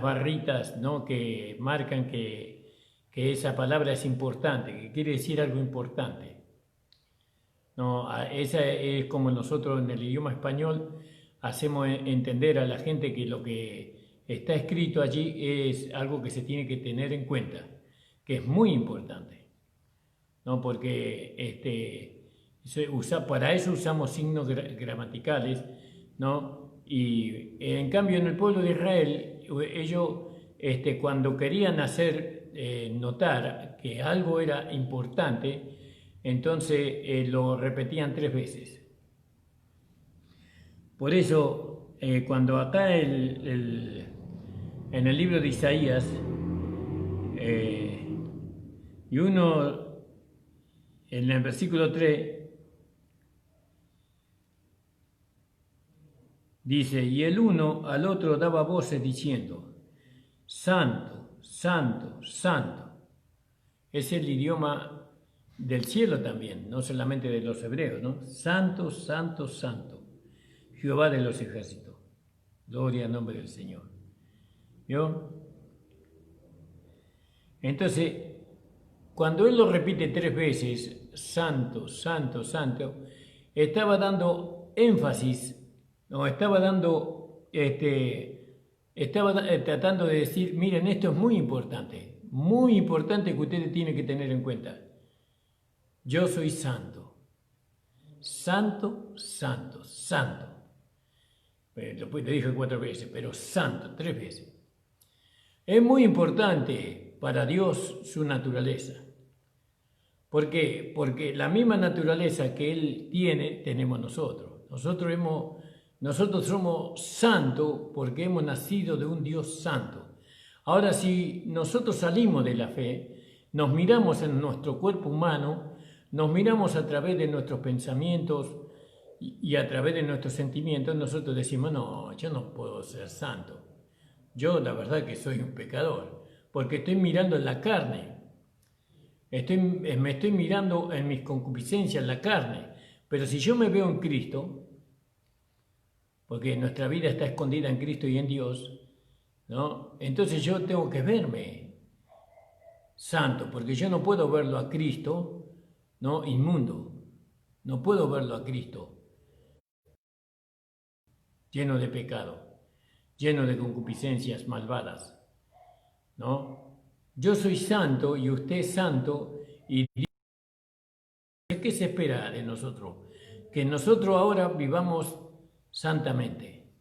barritas, ¿no?, que marcan que esa palabra es importante, que quiere decir algo importante. No, esa es como nosotros en el idioma español hacemos entender a la gente que lo que está escrito allí es algo que se tiene que tener en cuenta, que es muy importante, ¿no? Porque para eso usamos signos gramaticales, ¿no? Y en cambio en el pueblo de Israel, ellos cuando querían hacer notar que algo era importante, entonces lo repetían 3 veces. Por eso, cuando acá en el libro de Isaías, y uno en el versículo 3 dice: y el uno al otro daba voces diciendo: Santo, Santo, Santo. Es el idioma del cielo también, no solamente de los hebreos, ¿no? Santo, Santo, Santo, Jehová de los ejércitos. Gloria al nombre del Señor. ¿Vio? Entonces, cuando él lo repite 3 veces, Santo, Santo, Santo, estaba dando énfasis, no, estaba tratando de decir: miren, esto es muy importante que ustedes tienen que tener en cuenta. Yo soy santo, santo, santo, santo. Después le dije 4 veces, pero santo 3 veces. Es muy importante para Dios su naturaleza. ¿Por qué? Porque la misma naturaleza que Él tiene, tenemos nosotros. Nosotros somos santos porque hemos nacido de un Dios santo. Ahora, si nosotros salimos de la fe, nos miramos en nuestro cuerpo humano, nos miramos a través de nuestros pensamientos y a través de nuestros sentimientos, nosotros decimos: no, yo no puedo ser santo. Yo la verdad que soy un pecador, porque estoy mirando en la carne. Me estoy mirando en mis concupiscencias, en la carne. Pero si yo me veo en Cristo, porque nuestra vida está escondida en Cristo y en Dios, ¿no? Entonces yo tengo que verme santo, porque yo no puedo verlo a Cristo, ¿no?, inmundo. No puedo verlo a Cristo lleno de pecado, lleno de concupiscencias malvadas, ¿no? Yo soy santo y usted es santo, y ¿qué se espera de nosotros? Que nosotros ahora vivamos santamente.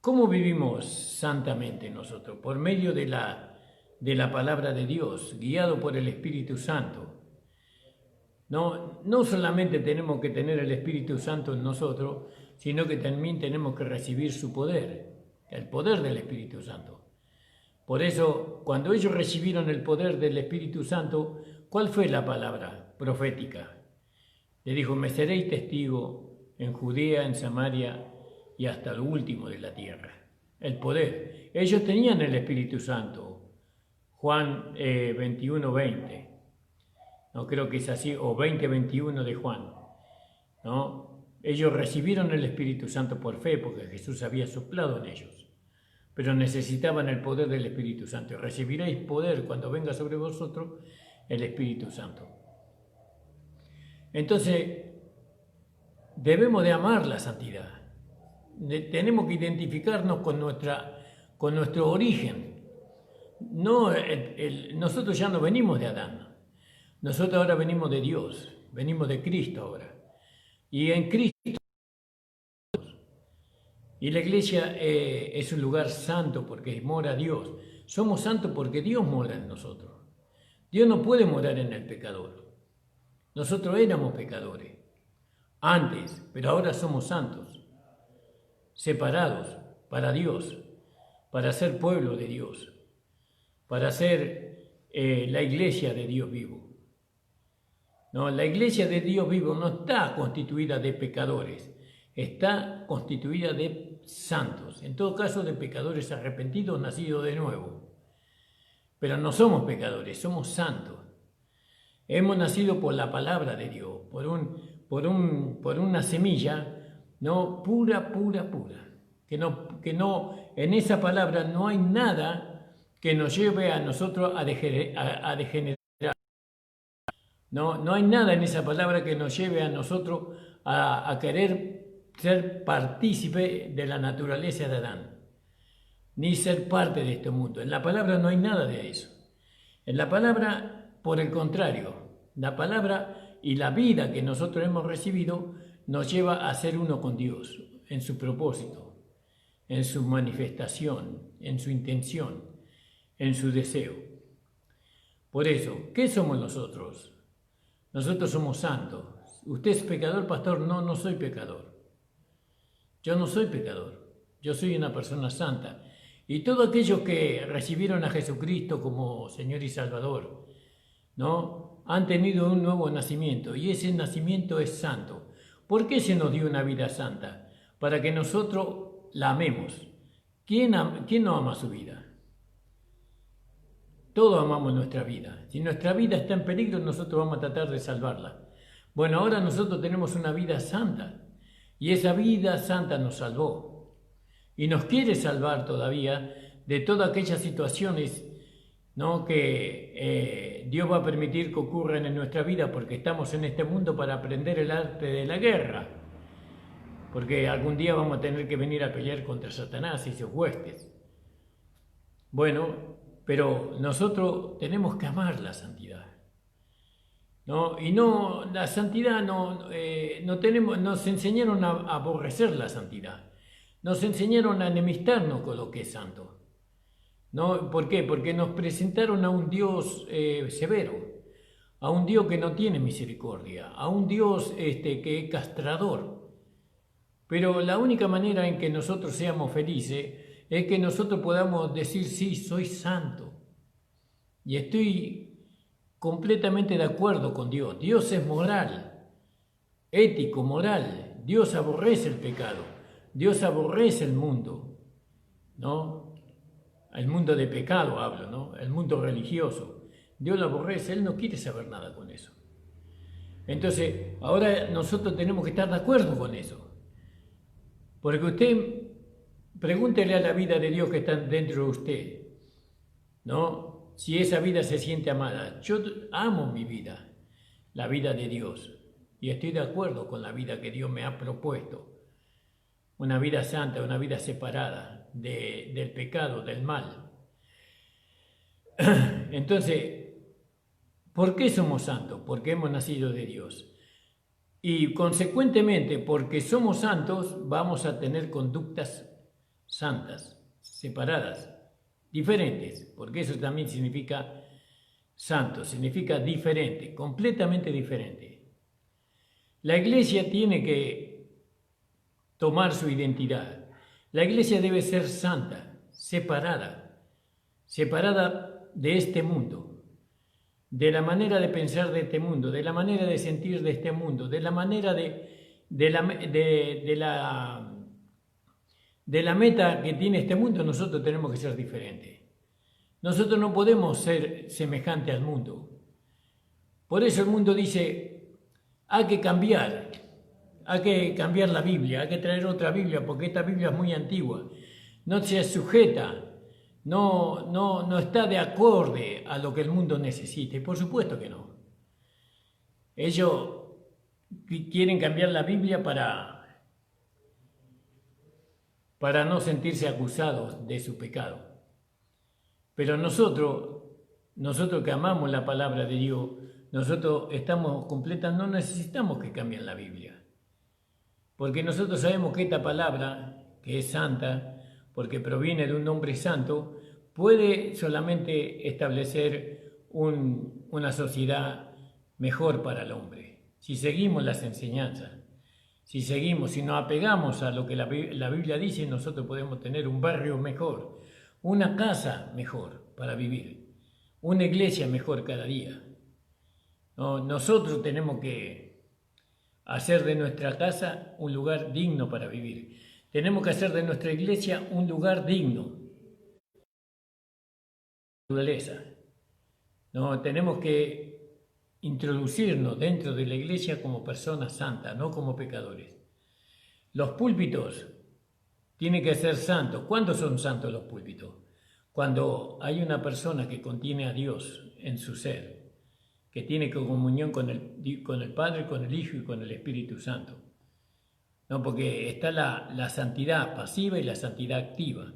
¿Cómo vivimos santamente nosotros? Por medio de la palabra de Dios, guiado por el Espíritu Santo. No solamente tenemos que tener el Espíritu Santo en nosotros, sino que también tenemos que recibir su poder, el poder del Espíritu Santo. Por eso, cuando ellos recibieron el poder del Espíritu Santo, ¿cuál fue la palabra profética? Le dijo: me seréis testigo en Judea, en Samaria y hasta lo último de la tierra. El poder. Ellos tenían el Espíritu Santo. Juan 21:20. No creo que es así, o 20:21 de Juan. ¿No? Ellos recibieron el Espíritu Santo por fe, porque Jesús había soplado en ellos. Pero necesitaban el poder del Espíritu Santo. Recibiréis poder cuando venga sobre vosotros el Espíritu Santo. Entonces, debemos de amar la santidad. Tenemos que identificarnos con nuestro origen. No, nosotros ya no venimos de Adán. Nosotros ahora venimos de Dios. Venimos de Cristo ahora. Y en Cristo. Y la iglesia es un lugar santo porque mora Dios. Somos santos porque Dios mora en nosotros. Dios no puede morar en el pecador. Nosotros éramos pecadores antes, pero ahora somos santos, separados para Dios, para ser pueblo de Dios, para ser la iglesia de Dios vivo. No, la iglesia de Dios vivo no está constituida de pecadores, está constituida de santos, en todo caso de pecadores arrepentidos, nacidos de nuevo. Pero no somos pecadores, somos santos. Hemos nacido por la palabra de Dios, por una semilla, no pura. Que no, en esa palabra no hay nada que nos lleve a nosotros a degenerar. No hay nada en esa palabra que nos lleve a nosotros a querer ser partícipe de la naturaleza de Adán, ni ser parte de este mundo. En la palabra no hay nada de eso. En la palabra, por el contrario, la palabra y la vida que nosotros hemos recibido nos lleva a ser uno con Dios, en su propósito, en su manifestación, en su intención, en su deseo. Por eso, ¿qué somos nosotros? Nosotros somos santos. ¿Usted es pecador, pastor? No soy pecador. Yo no soy pecador. Yo soy una persona santa. Y todos aquellos que recibieron a Jesucristo como Señor y Salvador, ¿no? Han tenido un nuevo nacimiento y ese nacimiento es santo. ¿Por qué se nos dio una vida santa? Para que nosotros la amemos. ¿Quién no ama su vida? Todos amamos nuestra vida. Si nuestra vida está en peligro, nosotros vamos a tratar de salvarla. Bueno, ahora nosotros tenemos una vida santa y esa vida santa nos salvó y nos quiere salvar todavía de todas aquellas situaciones, ¿no?, que Dios va a permitir que ocurran en nuestra vida porque estamos en este mundo para aprender el arte de la guerra, porque algún día vamos a tener que venir a pelear contra Satanás y sus huestes. Bueno, pero nosotros tenemos que amar la santidad, ¿no? Y no, la santidad nos enseñaron a aborrecer la santidad, nos enseñaron a enemistarnos con lo que es santo, ¿no? ¿Por qué? Porque nos presentaron a un Dios severo, a un Dios que no tiene misericordia, a un Dios que es castrador. Pero la única manera en que nosotros seamos felices es que nosotros podamos decir, sí, soy santo y estoy completamente de acuerdo con Dios. Dios es moral, ético, moral. Dios aborrece el pecado, Dios aborrece el mundo, ¿no? El mundo de pecado hablo, ¿no? El mundo religioso. Dios lo aborrece, Él no quiere saber nada con eso. Entonces, ahora nosotros tenemos que estar de acuerdo con eso. Porque usted, pregúntele a la vida de Dios que está dentro de usted, ¿no? Si esa vida se siente amada. Yo amo mi vida, la vida de Dios, y estoy de acuerdo con la vida que Dios me ha propuesto. Una vida santa, una vida separada del pecado, del mal. Entonces, ¿por qué somos santos? Porque hemos nacido de Dios. Y consecuentemente, porque somos santos, vamos a tener conductas santas, separadas, diferentes, porque eso también significa santo, significa diferente, completamente diferente. La iglesia tiene que tomar su identidad. La iglesia debe ser santa, separada de este mundo, de la manera de pensar de este mundo, de la manera de sentir de este mundo, de la manera de de la meta que tiene este mundo, nosotros tenemos que ser diferentes. Nosotros no podemos ser semejantes al mundo. Por eso el mundo dice, hay que cambiar la Biblia, hay que traer otra Biblia, porque esta Biblia es muy antigua. No se sujeta, no está de acorde a lo que el mundo necesita, y por supuesto que no. Ellos quieren cambiar la Biblia para no sentirse acusados de su pecado. Pero nosotros que amamos la palabra de Dios, nosotros estamos completas, no necesitamos que cambien la Biblia. Porque nosotros sabemos que esta palabra, que es santa, porque proviene de un nombre santo, puede solamente establecer una sociedad mejor para el hombre. Si seguimos las enseñanzas, si nos apegamos a lo que la Biblia dice, nosotros podemos tener un barrio mejor, una casa mejor para vivir, una iglesia mejor cada día. Nosotros tenemos que hacer de nuestra casa un lugar digno para vivir. Tenemos que hacer de nuestra iglesia un lugar digno. Tenemos que introducirnos dentro de la iglesia como personas santas, no como pecadores. Los púlpitos tienen que ser santos. ¿Cuándo son santos los púlpitos? Cuando hay una persona que contiene a Dios en su ser, que tiene comunión con el Padre, con el Hijo y con el Espíritu Santo. Porque está la santidad pasiva y la santidad activa,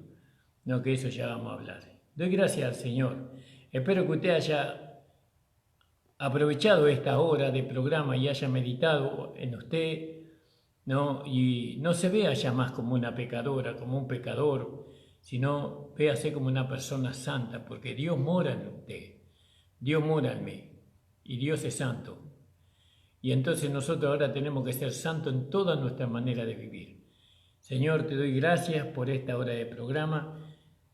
que eso ya vamos a hablar. Doy gracias al Señor. Espero que usted haya aprovechado esta hora de programa y haya meditado en usted, y no se vea ya más como una pecadora, como un pecador, sino véase como una persona santa, porque Dios mora en usted, Dios mora en mí, y Dios es santo. Y entonces nosotros ahora tenemos que ser santos en toda nuestra manera de vivir. Señor, te doy gracias por esta hora de programa,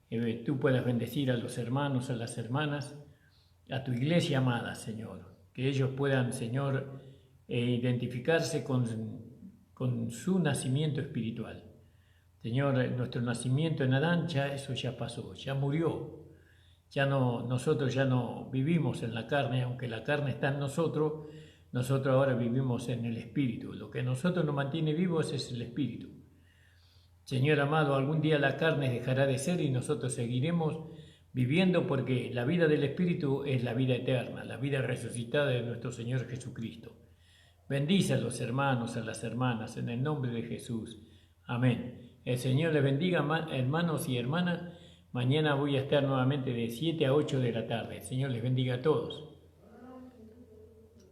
que tú puedas bendecir a los hermanos, a las hermanas, a tu iglesia amada, Señor, que ellos puedan, Señor, identificarse con su nacimiento espiritual. Señor, nuestro nacimiento en Adán, eso ya pasó, ya murió. Nosotros ya no vivimos en la carne, aunque la carne está en nosotros ahora vivimos en el Espíritu. Lo que a nosotros nos mantiene vivos es el Espíritu. Señor amado, algún día la carne dejará de ser y nosotros seguiremos viviendo, porque la vida del Espíritu es la vida eterna, la vida resucitada de nuestro Señor Jesucristo. Bendice a los hermanos, a las hermanas, en el nombre de Jesús. Amén. El Señor les bendiga, hermanos y hermanas. Mañana voy a estar nuevamente de 7 a 8 de la tarde. El Señor les bendiga a todos.